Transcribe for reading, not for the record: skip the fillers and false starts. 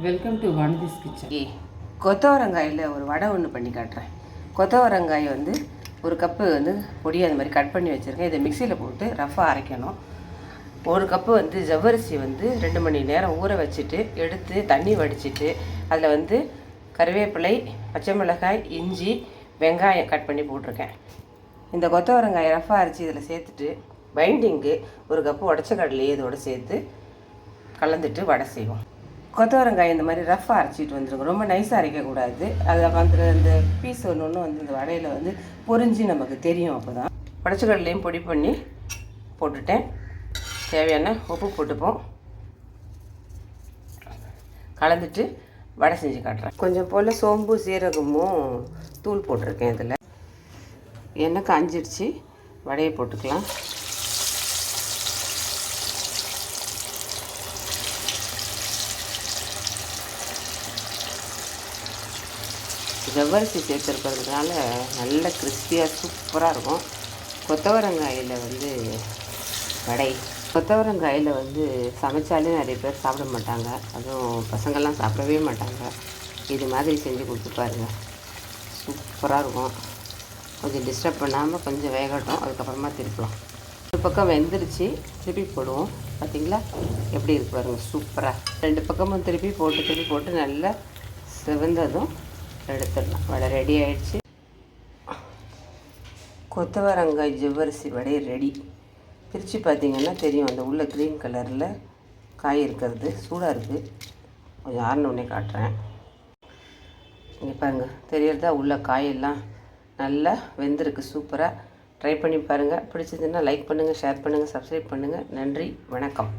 Welcome to Vanathi's kitchen. கொத்தவரங்காயில் ஒரு வடை ஒன்று பண்ணி காட்டுறேன். கொத்தவரங்காய் வந்து ஒரு கப்பு வந்து பொடியை அந்த மாதிரி கட் பண்ணி வச்சுருக்கேன். இதை மிக்சியில் போட்டு ரஃபாக அரைக்கணும். ஒரு கப்பு வந்து ஜவ்வரிசி வந்து 2 மணி நேரம் ஊற வச்சுட்டு எடுத்து தண்ணி வடிச்சிட்டு அதில் வந்து கருவேப்பிலை, பச்சை மிளகாய், இஞ்சி, வெங்காயம் கட் பண்ணி போட்டிருக்கேன். இந்த கொத்தவரங்காயை ரஃபாக அரைச்சி இதில் சேர்த்துட்டு பைண்டிங்கு ஒரு கப்பு உடச்ச கடலையே இதோடு சேர்த்து கலந்துட்டு வடை செய்வோம். கொத்தவரங்காய் இந்த மாதிரி ரஃபாக அரைச்சிட்டு வந்துருங்க. ரொம்ப நைஸாக அரைக்கக்கூடாது. அதை வந்து இந்த பீஸ் ஒன்று வந்து இந்த வடையில் வந்து பொரிஞ்சு நமக்கு தெரியும். அப்போ தான் உடச்சக்கடலையும் பொடி பண்ணி போட்டுட்டேன். தேவையான உப்பு போட்டுப்போம். கலந்துட்டு வடை செஞ்சு காட்டுறேன். கொஞ்சம் போல் சோம்பு சீரகமும் தூள் போட்டிருக்கேன். இதில் எண்ணெய் காஞ்சிடுச்சு. வடையை போட்டுக்கலாம். ஜவ்வரிசி சேர்த்துருக்கிறதுனால நல்ல கிறிஸ்பியாக சூப்பராக இருக்கும். கொத்தவரங்காயில் வந்து வடை, கொத்தவரங்காயில் வந்து சமைச்சாலே நிறைய பேர் சாப்பிட மாட்டாங்க. அதுவும் பசங்கள்லாம் சாப்பிடவே மாட்டாங்க. இது மாதிரி செஞ்சு கொடுத்து பாருங்கள், சூப்பராக இருக்கும். கொஞ்சம் டிஸ்டர்ப் பண்ணாமல் கொஞ்சம் வேகட்டும், அதுக்கப்புறமா திருப்பலாம். ஒரு பக்கம் வெந்துருச்சு, திருப்பி போடுவோம். பார்த்திங்களா எப்படி இருக்கு பாருங்கள், சூப்பராக. 2 பக்கமும் திருப்பி போட்டு நல்லா செவந்ததும் எடுத்துடலாம். வடை ரெடி ஆகிடுச்சு. கொத்தவரங்காய் ஜவ்வரிசி வடை ரெடி. பிரித்து பார்த்திங்கன்னா தெரியும், அந்த உள்ள க்ரீன் கலரில் காய் இருக்கிறது. சூடாக இருக்குது, கொஞ்சம் ஆறினோடனே காட்டுறேன். இங்கே பாருங்கள், தெரியறதா உள்ள காயெல்லாம் நல்லா வெந்திருக்கு. சூப்பராக ட்ரை பண்ணி பாருங்கள். பிடிச்சதுன்னா லைக் பண்ணுங்கள், ஷேர் பண்ணுங்கள், சப்ஸ்கிரைப் பண்ணுங்கள். நன்றி, வணக்கம்.